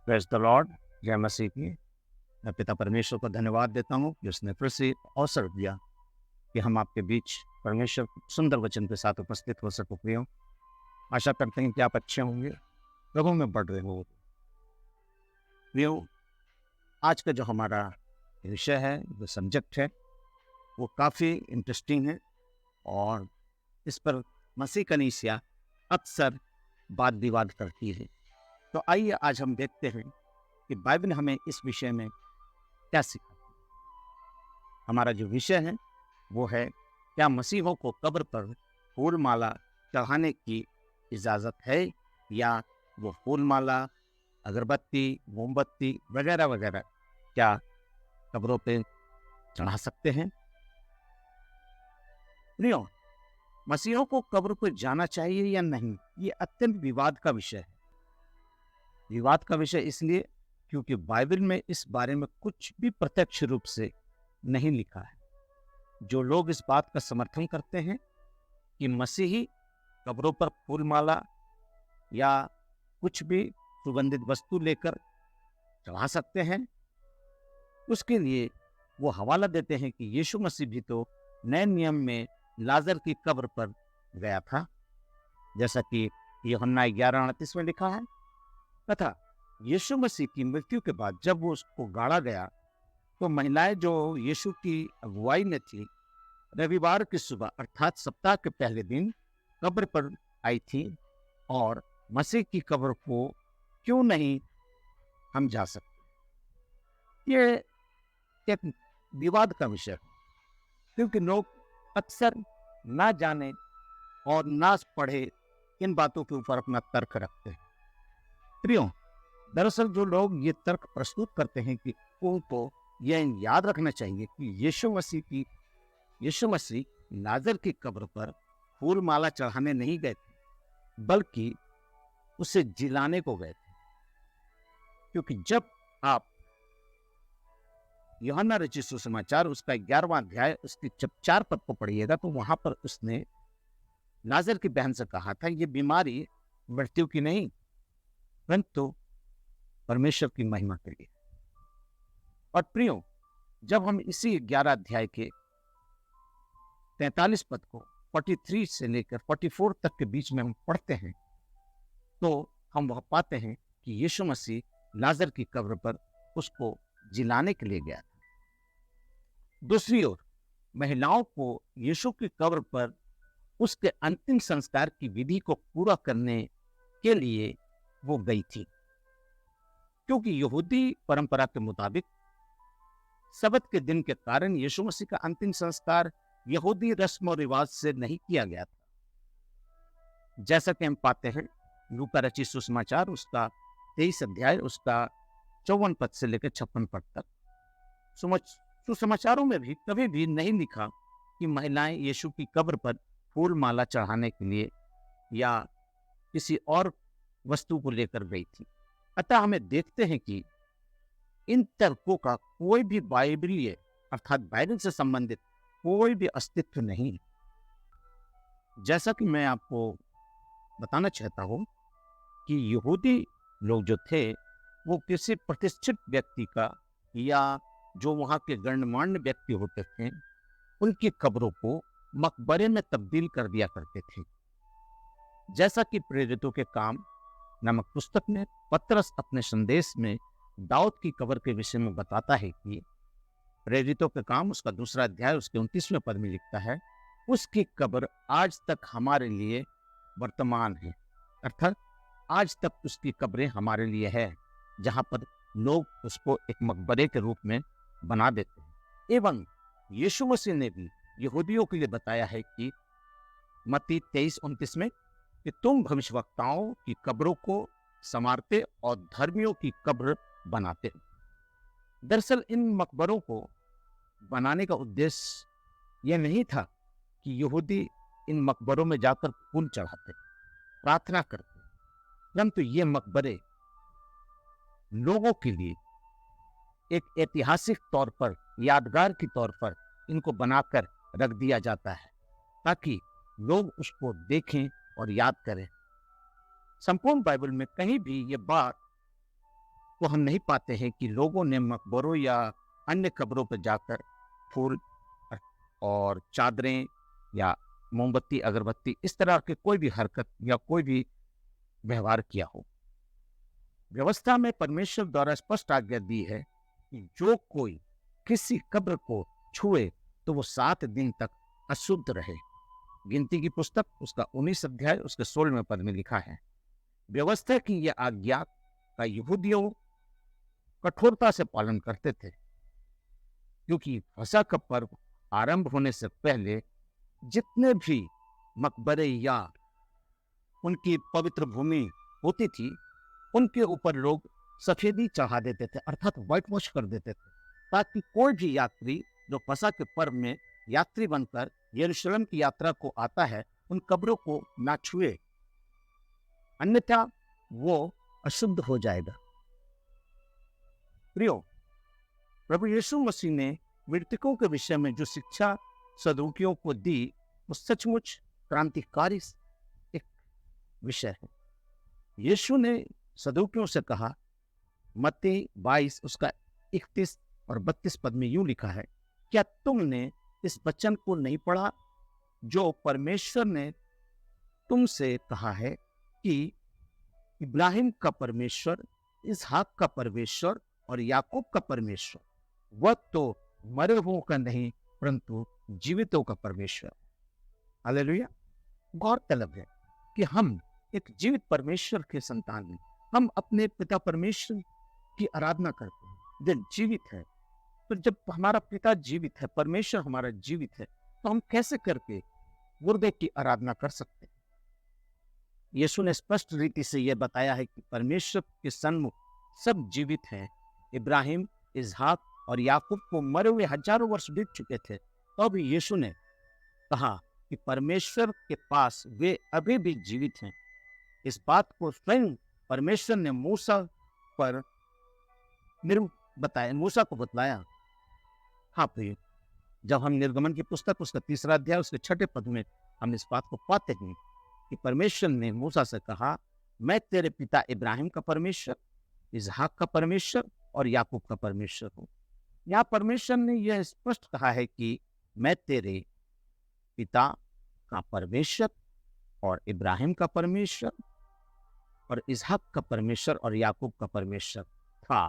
Praise the Lord. जय मसीह की। मैं पिता परमेश्वर को धन्यवाद देता हूँ कि उसने फिर से अवसर दिया कि हम आपके बीच परमेश्वर के सुंदर वचन के साथ उपस्थित हो सको। प्रियो, आशा करते हैं कि आप अच्छे होंगे, प्रभु में बढ़ रहे हो। प्रियो, आज का जो हमारा विषय है, जो सब्जेक्ट है, वो काफ़ी इंटरेस्टिंग है और इस पर मसीह कलीसिया अक्सर वाद विवाद करती है। तो आइए आज हम देखते हैं कि बाइबल हमें इस विषय में क्या सिखाती है। हमारा जो विषय है वो है, क्या मसीहों को कब्र पर फूल माला चढ़ाने की इजाज़त है, या वो फूल माला, अगरबत्ती, मोमबत्ती वगैरह वगैरह क्या कब्रों पे चढ़ा सकते हैं। प्रियो, मसीहों को कब्र पर जाना चाहिए या नहीं, ये अत्यंत विवाद का विषय है। विवाद का विषय इसलिए क्योंकि बाइबल में इस बारे में कुछ भी प्रत्यक्ष रूप से नहीं लिखा है। जो लोग इस बात का समर्थन करते हैं कि मसीही कब्रों पर फूल माला या कुछ भी सुगंधित वस्तु लेकर चढ़ा सकते हैं, उसके लिए वो हवाला देते हैं कि यीशु मसीह भी तो नए नियम में लाजर की कब्र पर गया था, जैसा कि यूहन्ना 11:38 में लिखा है। तथा यीशु मसीह की मृत्यु के बाद जब वो उसको गाड़ा गया, तो महिलाएं जो यीशु की अगुवाई में थी, रविवार की सुबह अर्थात सप्ताह के पहले दिन कब्र पर आई थी, और मसीह की कब्र को क्यों नहीं हम जा सकते। ये एक विवाद का विषय है, क्योंकि लोग अक्सर ना जाने और ना पढ़े इन बातों के ऊपर अपना तर्क रखते हैं। प्रियो, दरअसल जो लोग ये तर्क प्रस्तुत करते हैं कि उनको यह याद रखना चाहिए कि यीशु मसीह लाजर की कब्र पर फूल माला चढ़ाने नहीं गए थे, बल्कि उसे जिलाने को गए थे। क्योंकि जब आप यूहन्ना रचित सुसमाचार उसका 11वां अध्याय उसके जब 4 पद को पढ़िएगा, तो वहां पर उसने लाजर की बहन से कहा था, ये बीमारी मृत्यु की नहीं, परंतु परमेश्वर की महिमा के लिए। और प्रियो, जब हम इसी 11 अध्याय के 43 पद को 43 से लेकर 44 तक के बीच में हम पढ़ते हैं, तो हम वह पाते हैं कि यीशु मसीह लाजर की कब्र पर उसको जिलाने के लिए गया था। दूसरी ओर महिलाओं को यीशु की कब्र पर उसके अंतिम संस्कार की विधि को पूरा करने के लिए वो गई थी, क्योंकि यहूदी परंपरा के मुताबिक सबत के दिन के कारण यीशु मसीह का अंतिम संस्कार यहूदी रस्म और रिवाज से नहीं किया गया था। जैसा कि हम पाते हैं लूका रचित सुसमाचार उसका 23 अध्याय उसका 54 पद से लेकर 56 पद तक। सुसमाचारों में भी कभी भी नहीं लिखा कि महिलाएं यीशु की कब्र पर फूल माला चढ़ाने के लिए या किसी और वस्तु को लेकर गई थी। अतः हमें देखते हैं कि इन तर्कों का कोई भी बाइबलीय अर्थात बाइबल से संबंधित कोई भी अस्तित्व नहीं। जैसा कि मैं आपको बताना चाहता हूं कि यहूदी लोग जो थे, वो किसी प्रतिष्ठित व्यक्ति का या जो वहां के गणमान्य व्यक्ति होते थे, उनकी कब्रों को मकबरे में तब्दील कर दिया करते थे। जैसा कि प्रेरितों के काम नामक पुस्तक में पतरस अपने संदेश में दाऊद की कब्र के विषय में बताता है कि प्रेरितों के काम उसका 2 अध्याय उसके 29वें पद में लिखता है, उसकी कब्र आज तक हमारे लिए वर्तमान है, अर्थात आज तक उसकी कब्रें हमारे लिए है, जहां पर लोग उसको एक मकबरे के रूप में बना देते हैं। एवं यीशु मसीह ने भी यहूदियों के लिए बताया है कि मत्ती 23:29 में कि तुम भविष्यवक्ताओं की कब्रों को संवारते और धर्मियों की कब्र बनाते हो। दरअसल इन मकबरों को बनाने का उद्देश्य यह नहीं था कि यहूदी इन मकबरों में जाकर फूल चढ़ाते, प्रार्थना करते, परंतु ये मकबरे लोगों के लिए एक ऐतिहासिक तौर पर, यादगार के तौर पर इनको बनाकर रख दिया जाता है, ताकि लोग उसको देखें और याद करें। संपूर्ण बाइबल में कहीं भी ये बात को हम नहीं पाते हैं कि लोगों ने मकबरों या अन्य कब्रों पर जाकर फूल और चादरें या मोमबत्ती अगरबत्ती इस तरह के कोई भी हरकत या कोई भी व्यवहार किया हो। व्यवस्था में परमेश्वर द्वारा स्पष्ट आज्ञा दी है कि जो कोई किसी कब्र को छुए तो वो 7 दिन तक अशुद्ध रहे। गिनती की पुस्तक उसका 19 अध्याय उसके 16वें पद में लिखा है। व्यवस्था की यह आज्ञा का यहूदियों कठोरता से पालन करते थे, क्योंकि फसह का पर्व आरंभ होने से पहले जितने भी मकबरे या उनकी पवित्र भूमि होती थी उनके ऊपर लोग सफेदी चढ़ा देते थे, अर्थात व्हाइट वॉश कर देते थे, ताकि कोई भी यात्री जो फसह के पर्व में यात्री बनकर यरूशलेम की यात्रा को आता है उन कब्रों को ना छुए, अन्यथा वो अशुद्ध हो जाएगा। प्रियो, प्रभु यीशु मसीह ने मृतकों के विषय में जो शिक्षा सदूकियों को दी वो सचमुच क्रांतिकारी एक विषय है। यीशु ने सदूकियों से कहा, मत्ती 22 उसका 31 और 32 पद में यूं लिखा है, क्या तुमने इस वचन को नहीं पढ़ा जो परमेश्वर ने तुमसे कहा है कि इब्राहिम का परमेश्वर, इसहाक का परमेश्वर और याकूब का परमेश्वर वह तो मरे हुओं का नहीं परंतु जीवितों का परमेश्वर। हालेलुया। गौरतलब है कि हम एक जीवित परमेश्वर के संतान हैं। हम अपने पिता परमेश्वर की आराधना करते हैं जो जीवित है। तो जब हमारा पिता जीवित है, परमेश्वर हमारा जीवित है, तो हम कैसे करके मुर्दे की आराधना कर सकते हैं? यीशु ने स्पष्ट रीति से यह बताया है कि परमेश्वर के सन्मुख सब जीवित हैं। इब्राहिम, इसहाक और याकूब को मरे हुए हजारों वर्ष बीत चुके थे, तो भी यीशु ने कहा कि परमेश्वर के पास वे अभी भी जीवित हैं। इस बात को स्वयं परमेश्वर ने मूसा पर मूसा को बतलाया। हाँ प्रिय, जब हम निर्गमन की पुस्तक उसका 3 अध्याय उसके 6 पद में हम इस बात को पाते हैं कि परमेश्वर ने मूसा से कहा, मैं तेरे पिता इब्राहिम का परमेश्वर, इसहाक का परमेश्वर और याकूब का परमेश्वर हूँ। यहाँ परमेश्वर ने यह स्पष्ट कहा है कि मैं तेरे पिता का परमेश्वर और इब्राहिम का परमेश्वर और इसहाक का परमेश्वर और याकूब का परमेश्वर था।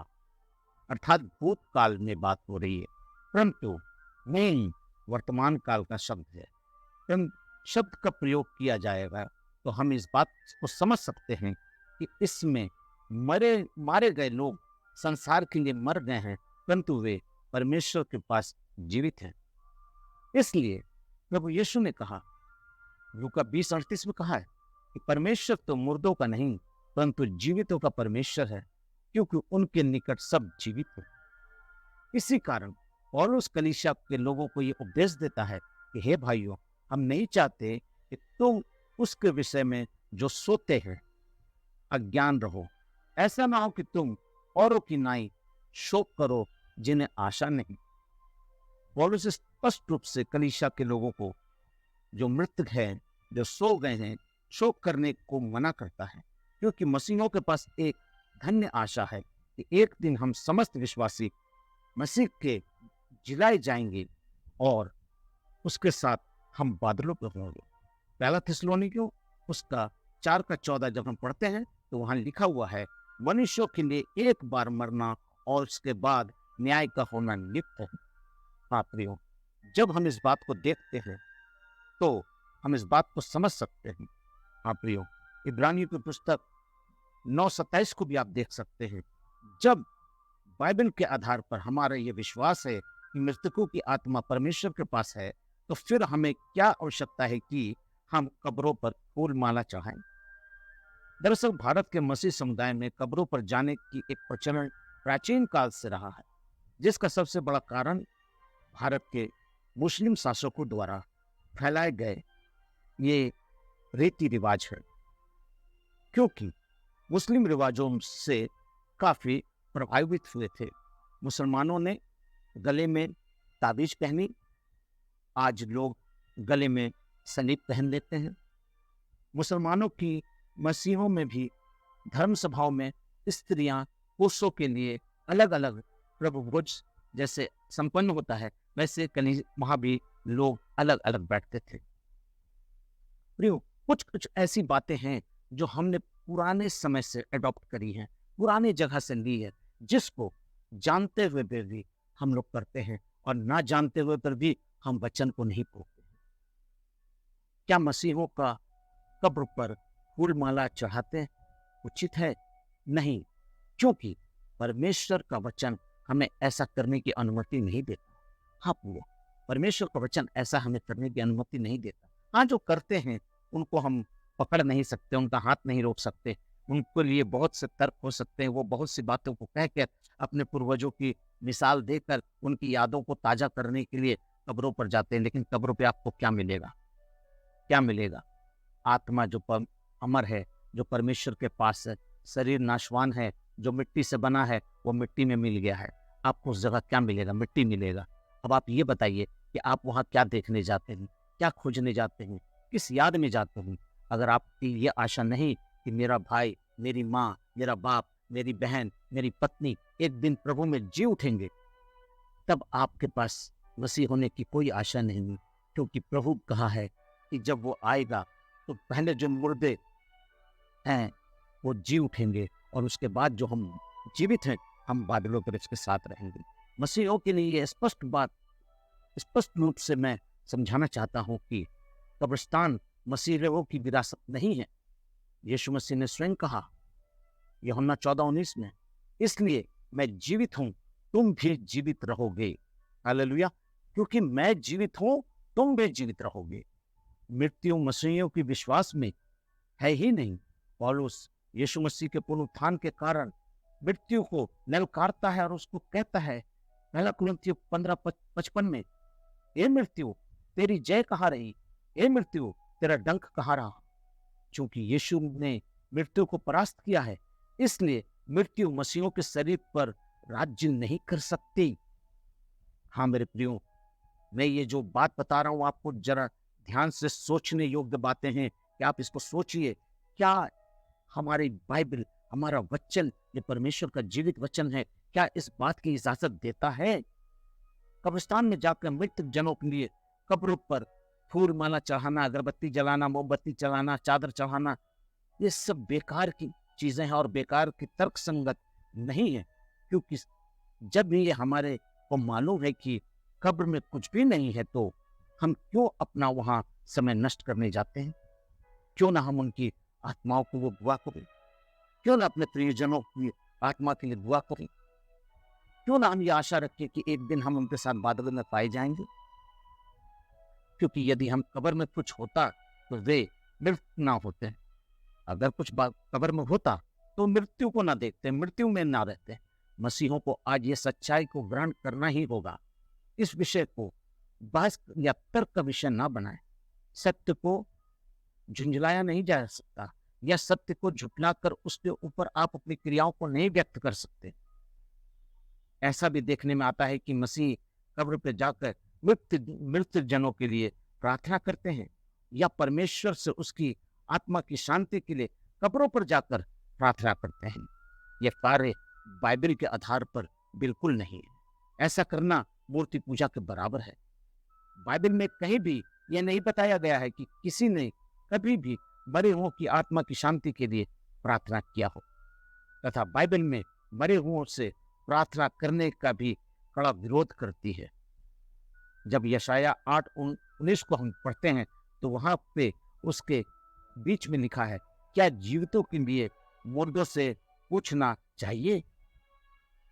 अर्थात भूतकाल में बात हो रही है, परंतु नहीं वर्तमान काल का शब्द है। शब्द का प्रयोग किया जाएगा तो हम इस बात को समझ सकते हैं कि इसमें मारे गए लोग संसार के लिए मर गए हैं, परंतु वे परमेश्वर के पास जीवित हैं। इसलिए प्रभु यीशु ने कहा, लूका 20:38 में कहा है कि परमेश्वर तो मुर्दों का नहीं परंतु जीवितों का परमेश्वर है, क्योंकि उनके निकट सब जीवित हैं। इसी कारण पौलुस कलीसिया के लोगों को यह उपदेश देता है कि हे भाइयों, हम नहीं चाहते कि तुम उसके विषय में जो सोते हैं अज्ञान रहो। ऐसा ना हो कि तुम औरों की नाई शोक करो जिन्हें आशा नहीं। पौलुस स्पष्ट रूप से कलीसिया के लोगों को जो मृतक हैं, जो सो गए हैं, शोक करने को मना करता है, क्योंकि मसीहों के पास एक धन्य आशा है कि एक दिन हम समस्त विश्वासी मसीह के जिलाए जाएंगे और उसके साथ हम बादलों पर होंगे। पहला थिस्सलुनीकियों उसका 4:14 जब हम पढ़ते हैं तो वहां लिखा हुआ है, मनुष्यों के लिए एक बार मरना और उसके बाद न्याय का होना नित्य है। हाँ प्रियो, जब हम इस बात को देखते हैं तो हम इस बात को समझ सकते हैं। हाँ प्रियो, इब्रानियों की पुस्तक 9:27 को भी आप देख सकते हैं। जब बाइबल के आधार पर हमारा ये विश्वास है कि मृतकों की आत्मा परमेश्वर के पास है, तो फिर हमें क्या आवश्यकता है कि हम कब्रों पर फूल माला चढ़ाएं। दरअसल भारत के मसीह समुदाय में कब्रों पर जाने की एक प्रचलन प्राचीन काल से रहा है, जिसका सबसे बड़ा कारण भारत के मुस्लिम शासकों द्वारा फैलाए गए ये रीति रिवाज है, क्योंकि मुस्लिम रिवाजों से काफी प्रभावित हुए थे। मुसलमानों ने गले में ताबीज पहनी, आज लोग गले में सलीब पहन लेते हैं। मुसलमानों की मसीहों में भी धर्म सभाओं में स्त्रियां कोसों के लिए अलग अलग प्रभु भोज जैसे संपन्न होता है, वैसे कहीं वहां भी लोग अलग अलग बैठते थे। प्रियो, कुछ कुछ ऐसी बातें हैं जो हमने पुराने समय से अडॉप्ट करी हैं, पुराने जगह से ली है, जिसको जानते हुए भी हम लोग करते हैं और ना जानते हुए पर भी हम वचन को नहीं पढ़ते हैं। क्या मसीहों का कब्र पर फूल माला चढ़ाते उचित है? नहीं, क्योंकि परमेश्वर का वचन हमें ऐसा करने की अनुमति नहीं देता। हाँ प्रियो, परमेश्वर का वचन ऐसा हमें करने की अनुमति नहीं देता। हाँ, जो करते हैं उनको हम पकड़ नहीं सकते, उनका हाथ नहीं रोक सकते, उनके लिए बहुत से तर्क हो सकते हैं, वो बहुत सी बातों को कहकर अपने पूर्वजों की मिसाल देकर उनकी यादों को ताजा करने के लिए कब्रों पर जाते हैं। लेकिन कब्रों पे आपको क्या मिलेगा? क्या मिलेगा? आत्मा जो अमर है, जो परमेश्वर के पास है। शरीर नाशवान है, जो मिट्टी से बना है वो मिट्टी में मिल गया है। आपको उस जगह क्या मिलेगा? मिट्टी मिलेगा। अब आप ये बताइए कि आप वहाँ क्या देखने जाते हैं, क्या खोजने जाते हैं, किस याद में जाते हैं? अगर आपकी ये आशा नहीं कि मेरा भाई, मेरी माँ, मेरा बाप, मेरी बहन, मेरी पत्नी एक दिन प्रभु में जी उठेंगे, तब आपके पास मसीह होने की कोई आशा नहीं है। क्योंकि प्रभु कहा है कि जब वो आएगा तो पहले जो मुर्दे हैं वो जी उठेंगे और उसके बाद जो हम जीवित हैं हम बादलों पर इसके साथ रहेंगे। मसीहों के लिए ये स्पष्ट बात, स्पष्ट रूप से मैं समझाना चाहता हूँ कि कब्रिस्तान मसीहों की विरासत नहीं है। यीशु मसीह ने स्वयं कहा यूहन्ना 14:19 में, इसलिए मैं जीवित हूँ, तुम भी जीवित रहोगे। हालेलुया। क्योंकि मैं जीवित हूँ, तुम भी जीवित रहोगे। मृत्यु मसीहियों की विश्वास में है ही नहीं। पौलुस यीशु मसीह के पुनरुत्थान के कारण मृत्यु को ललकारता है और उसको कहता है, पहला कुरिन्थियों 15:55 में, ए मृत्यु तेरी जय कहाँ रही? ए मृत्यु तेरा डंक कहाँ रहा? क्योंकि यीशु ने मृत्यु को परास्त किया है, इसलिए मृत्यु मसीहों के शरीर पर राज्य नहीं कर सकती। हाँ मेरे प्रियो, मैं ये जो बात बता रहा हूं आपको जरा ध्यान से सोचने योग्य बातें हैं कि आप इसको सोचिए। क्या हमारी बाइबल, हमारा वचन, ये परमेश्वर का जीवित वचन है, क्या इस बात की इजाजत देता है? कब्रिस्तान में जाकर मृत जनों के लिए कब्रों पर फूल माला चढ़ाना, अगरबत्ती जलाना, मोमबत्ती चलाना, चादर चढ़ाना, ये सब बेकार की चीजें हैं और बेकार की तर्क संगत नहीं है। क्योंकि जब भी ये हमारे को मालूम है कि कब्र में कुछ भी नहीं है, तो हम क्यों अपना वहां समय नष्ट करने जाते हैं? क्यों ना हम उनकी आत्माओं को वो दुआ करें? क्यों ना अपने प्रियजनों की आत्मा के लिए दुआ करें? क्यों ना हम ये आशा रखें कि एक दिन हम उनके साथ बादल में पाए जाएंगे? क्योंकि यदि हम कब्र में कुछ होता तो वे मृत ना होते। अगर कुछ कब्र में होता तो मृत्यु को ना देखते, मृत्यु में ना रहते। मसीहों को आज ये सच्चाई को ग्रहण करना ही होगा। इस विषय को बहस या तर्क का विषय ना बनाए। सत्य को झुंझलाया नहीं जा सकता, या सत्य को झुठलाकर उसके ऊपर आप अपनी क्रियाओं को नहीं व्यक्त कर सकते। ऐसा भी देखने में आता है कि मसीह कब्र पे जाकर मृत जनों के लिए प्रार्थना करते हैं, या परमेश्वर से उसकी आत्मा की शांति के लिए कब्रों पर जाकर प्रार्थना करते हैं। यह कार्य बाइबल के आधार पर बिल्कुल नहीं है। ऐसा करना मूर्ति पूजा के बराबर है। बाइबल में कहीं भी यह नहीं बताया गया है कि किसी ने कभी भी मरे हुओं की आत्मा की शांति के लिए प्रार्थना किया हो, तथा बाइबल में मरे हुओं से प्रार्थना करने का भी कड़ा विरोध करती है। जब यशाया 8:19 को हम पढ़ते हैं तो वहां पे उसके बीच में लिखा है, क्या जीवितों के लिए मुर्दों से पूछना चाहिए?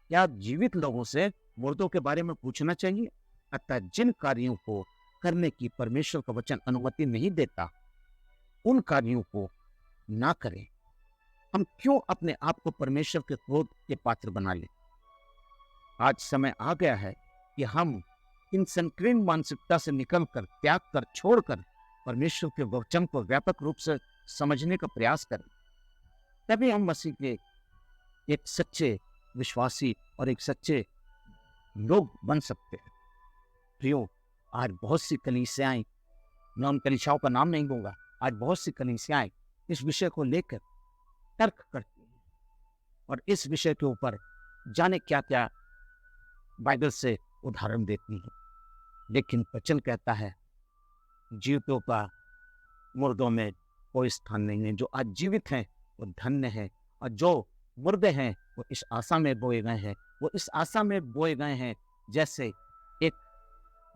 क्या जीवित लोगों से मुर्दों के बारे में पूछना चाहिए? अतः जिन कार्यों को करने की परमेश्वर का वचन अनुमति नहीं देता, उन कार्यों को ना करें। हम क्यों अपने आप को परमेश्वर के क्रोध के पात्र बना लें? आज समय आ गया है कि हम इन संकीर्ण मानसिकता से निकलकर, त्याग कर, छोड़कर परमेश्वर के वचन को व्यापक रूप से समझने का प्रयास करें। तभी हम मसीह के एक सच्चे विश्वासी और एक सच्चे लोग बन सकते हैं। प्रियो, आज बहुत सी कलीसियाएं, मैं उन कलीसियाओं का नाम नहीं लूंगा, आज बहुत सी कलीसियाएं इस विषय को लेकर तर्क करती हैं, और इस विषय के ऊपर जाने क्या क्या बाइबल से उदाहरण देती है। लेकिन वचन कहता है जीवितों का मुर्दों में कोई स्थान नहीं है। जो आज जीवित हैं वो धन्य है, और जो मुर्दे हैं वो इस आशा में बोए गए हैं। वो इस आशा में बोए गए हैं जैसे एक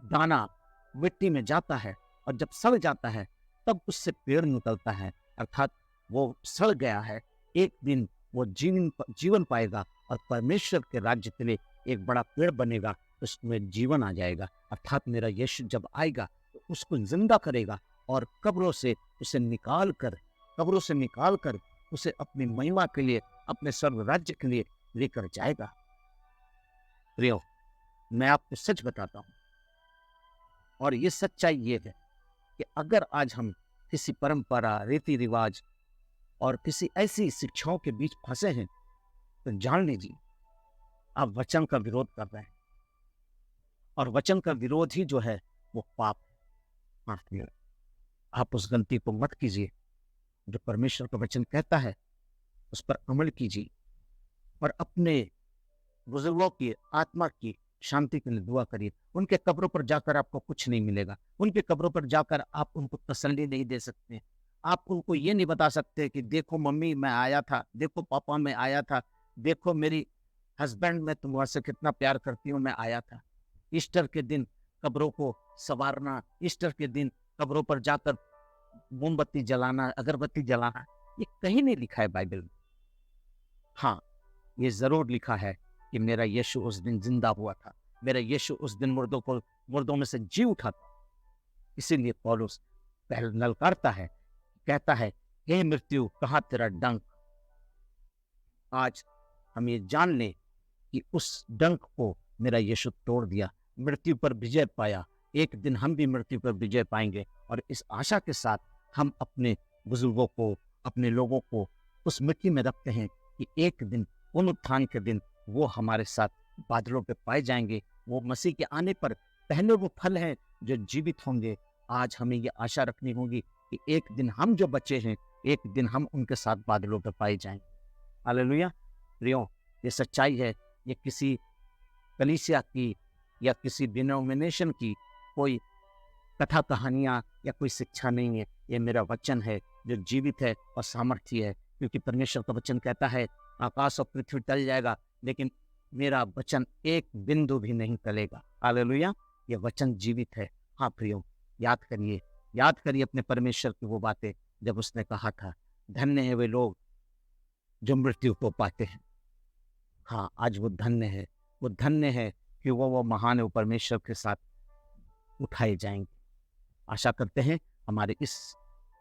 दाना मिट्टी में जाता है और जब सड़ जाता है तब उससे पेड़ निकलता है, अर्थात वो सड़ गया है, एक दिन वो जीवन पाएगा और परमेश्वर के राज्य के लिए एक बड़ा पेड़ बनेगा, उसमें जीवन आ जाएगा। अर्थात मेरा यीशु जब आएगा तो उसको जिंदा करेगा और कब्रों से निकाल कर उसे अपनी महिमा के लिए, अपने स्वर्ग राज्य के लिए लेकर जाएगा। प्रियो, मैं आपको सच बताता हूं, और ये सच्चाई ये है कि अगर आज हम किसी परंपरा, रीति रिवाज और किसी ऐसी शिक्षाओं के बीच फंसे हैं तो जान लीजिए आप वचन का विरोध कर रहे हैं, और वचन का विरोध ही जो है वो पाप है। आप उस गलती को मत कीजिए। जो परमेश्वर का वचन कहता है उस पर अमल कीजिए, और अपने बुजुर्गों की आत्मा की शांति के लिए दुआ करिए। उनके कब्रों पर जाकर आपको कुछ नहीं मिलेगा। उनके कब्रों पर जाकर आप उनको तसल्ली नहीं दे सकते। आप उनको ये नहीं बता सकते कि देखो मम्मी मैं आया था, देखो पापा मैं आया था, देखो मेरी हस्बैंड मैं तुम्हारे कितना प्यार करती हूँ, मैं आया था। ईस्टर के दिन कब्रों को संवारना, ईस्टर के दिन कब्रों पर जाकर मोमबत्ती जलाना, अगरबत्ती जलाना, ये कहीं नहीं लिखा है बाइबल में। हाँ, ये जरूर लिखा है कि मेरा यीशु उस दिन जिंदा हुआ था, मेरा यीशु उस दिन मुर्दों में से जी उठा था। इसीलिए पौलुस पहले ललकारता है, कहता है हे मृत्यु कहाँ तेरा डंक। आज हम ये जान लें कि उस डंक को मेरा यीशु तोड़ दिया, मृत्यु पर विजय पाया। एक दिन हम भी मृत्यु पर विजय पाएंगे, और इस आशा के साथ हम अपने बुजुर्गों को, अपने लोगों को उस मिट्टी में रखते हैं कि एक दिन पुनरुत्थान के दिन वो हमारे साथ बादलों पे पाए जाएंगे। वो मसीह के आने पर पहले वो फल हैं जो जीवित होंगे। आज हमें ये आशा रखनी होगी कि एक दिन हम जो बचे हैं, एक दिन हम उनके साथ बादलों पे पाए जाएंगे। हालेलुया। प्रियो, ये सच्चाई है। ये किसी कलीसिया की या किसी डिनोमिनेशन की कोई कथा कहानियां या कोई शिक्षा नहीं है। ये मेरा वचन है जो जीवित है और सामर्थ्य है, क्योंकि परमेश्वर का वचन कहता है आकाश और पृथ्वी टल जाएगा लेकिन मेरा वचन एक बिंदु भी नहीं टलेगा। हालेलुया। ये वचन जीवित है। हाँ प्रियो, याद करिए अपने परमेश्वर की वो बातें जब उसने कहा था धन्य है वे लोग जो मृत्यु को पाते हैं। हाँ, आज वो धन्य है कि वो महान है, वो परमेश्वर के साथ उठाए जाएंगे। आशा करते हैं हमारे इस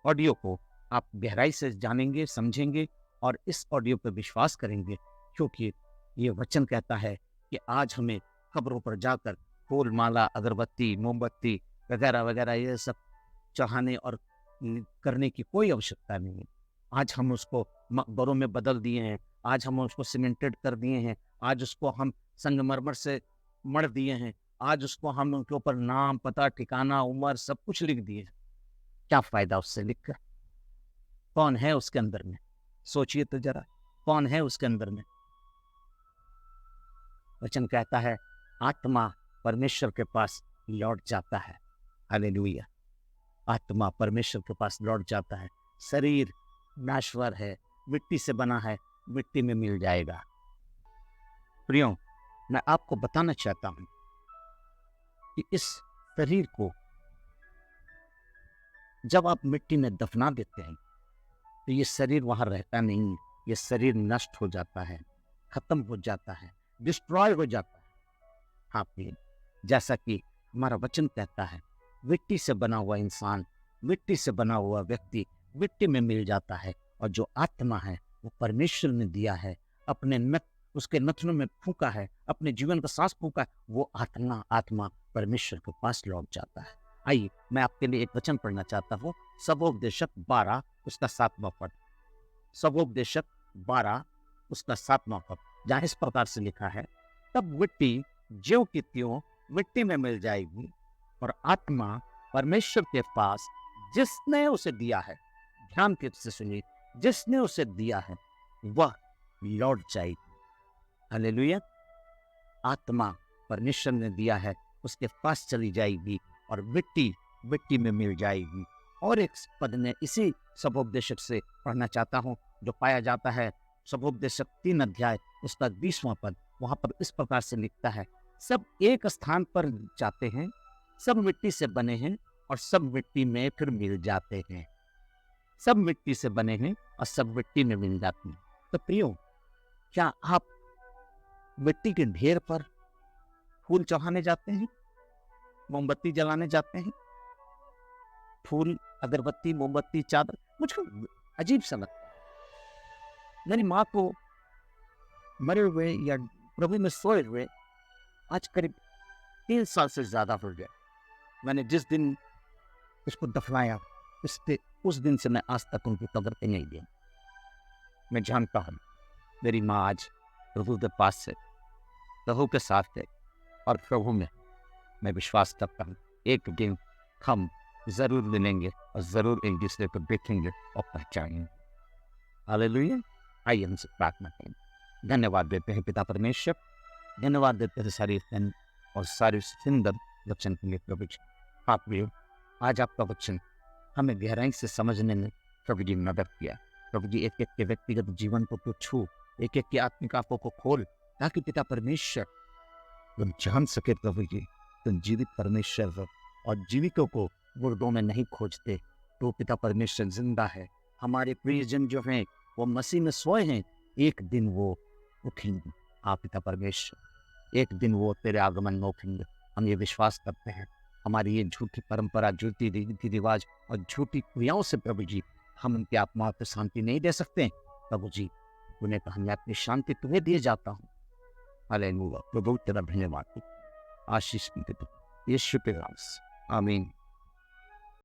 ऑडियो को आप गहराई से जानेंगे, समझेंगे और इस ऑडियो पर विश्वास करेंगे, क्योंकि ये वचन कहता है कि आज हमें कब्रों पर जाकर फूल, माला, अगरबत्ती, मोमबत्ती वगैरह वगैरह ये सब चढ़ाने और करने की कोई आवश्यकता नहीं है। आज हम उसको मकबरों में बदल दिए हैं, आज हम उसको सीमेंटेड कर दिए हैं, आज उसको हम संगमरमर से मढ़ दिए हैं, आज उसको हम उनके ऊपर नाम, पता, ठिकाना, उम्र सब कुछ लिख दिए। क्या फायदा उससे लिखकर? कौन है उसके अंदर में? सोचिए तो जरा, कौन है उसके अंदर में? वचन कहता है आत्मा परमेश्वर के पास लौट जाता है। हालेलुया। आत्मा परमेश्वर के पास लौट जाता है। शरीर नाश्वर है, मिट्टी से बना है, मिट्टी में मिल जाएगा। प्रियो, मैं आपको बताना चाहता हूं कि इस शरीर को जब आप मिट्टी में दफना देते हैं तो ये शरीर वहां रहता नहीं, ये शरीर नष्ट हो जाता है, खत्म हो जाता है, डिस्ट्रॉय हो जाता है। हाँ प्रिय, जैसा कि हमारा वचन कहता है मिट्टी से बना हुआ इंसान, मिट्टी से बना हुआ व्यक्ति मिट्टी में मिल जाता है, और जो आत्मा है वो परमेश्वर ने दिया है, अपने उसके नथनों में फूंका है, अपने जीवन का सांस फूंका है, वो आत्मा परमेश्वर के पास लौट जाता है। आइए मैं आपके लिए एक वचन पढ़ना चाहता हूँ, सबोपदेशक 12 उसका 7वां पद। सबोपदेशक 12 उसका 7वां पद, जहाँ इस प्रकार से लिखा है तब मिट्टी ज्यों की त्यों मिट्टी में मिल जाएगी, और आत्मा परमेश्वर के पास जिसने उसे दिया है, ध्यान से सुनिए, जिसने उसे दिया है वह लौट जाएगी। हालेलुया। आत्मा परमेश्वर ने दिया है, उसके पास चली जाएगी और मिट्टी मिट्टी में मिल जाएगी। और एक पद में इसी सबोपदेशक से पढ़ना चाहता हूँ, जो पाया जाता है सबोपदेशक 3 अध्याय उसका 20वां पद। वहां पर इस प्रकार से लिखता है, सब एक स्थान पर जाते हैं, सब मिट्टी से बने हैं और सब मिट्टी में फिर मिल जाते हैं। सब मिट्टी से बने हैं और सब मिट्टी में मिल जाते हैं। तो प्रियो, क्या आप मिट्टी के ढेर पर फूल चढ़ाने जाते हैं, मोमबत्ती जलाने जाते हैं? फूल, अगरबत्ती, मोमबत्ती, चादर, मुझको अजीब सा लगता है। मेरी माँ को मरे हुए या प्रभु में सोए हुए आज करीब 3 साल से ज्यादा हो गया। मैंने जिस दिन उसको दफनाया, उस दिन से मैं आज तक उनकी कब्र पे नहीं गया। मैं जानता हूँ मेरी माँ आज प्रभु के पास है, प्रभु के साथ है, और प्रभु में मैं विश्वास करता हूँ एक दिन हम जरूर मिलेंगे और जरूर एक दूसरे को देखेंगे और पहचानेंगे। हालेलुया। आइए हमसे प्रार्थना करें। धन्यवाद देते हैं पिता परमेश्वर, धन्यवाद देते हैं सारी और सारे सुंदर वचन के लिए प्रभु जी। आप भी आज आपका वचन हमें गहराई से समझने में प्रभु जी मदद किया। प्रभु जी एक एक के व्यक्तिगत जीवन को तो छू, एक एक की आत्मिक आंखों को खोल, ताकि पिता परमेश्वर तुम जान सके प्रभु जी तुम जीवित परमेश्वर हो, और जीवितों को मुर्दों में नहीं खोजते। तो पिता परमेश्वर जिंदा है। हमारे प्रियजन जो हैं वो मसीह में सोए हैं, एक दिन वो उठेंगे। आप पिता परमेश्वर एक दिन वो तेरे आगमन में उठेंगे। हम ये विश्वास करते हैं। हमारी ये झूठी परंपरा, झूठी रीति रिवाज और झूठी क्रियाओं से प्रभु जी हम उनकी आत्माओं को शांति नहीं दे सकते। प्रभु जी उन्हें कहा, मैं अपनी शांति तुम्हें दिए जाता हूँ। हालेलुया। प्रभु तेरा धन्यवाद, आशीष की यीशु के नाम से, आमीन।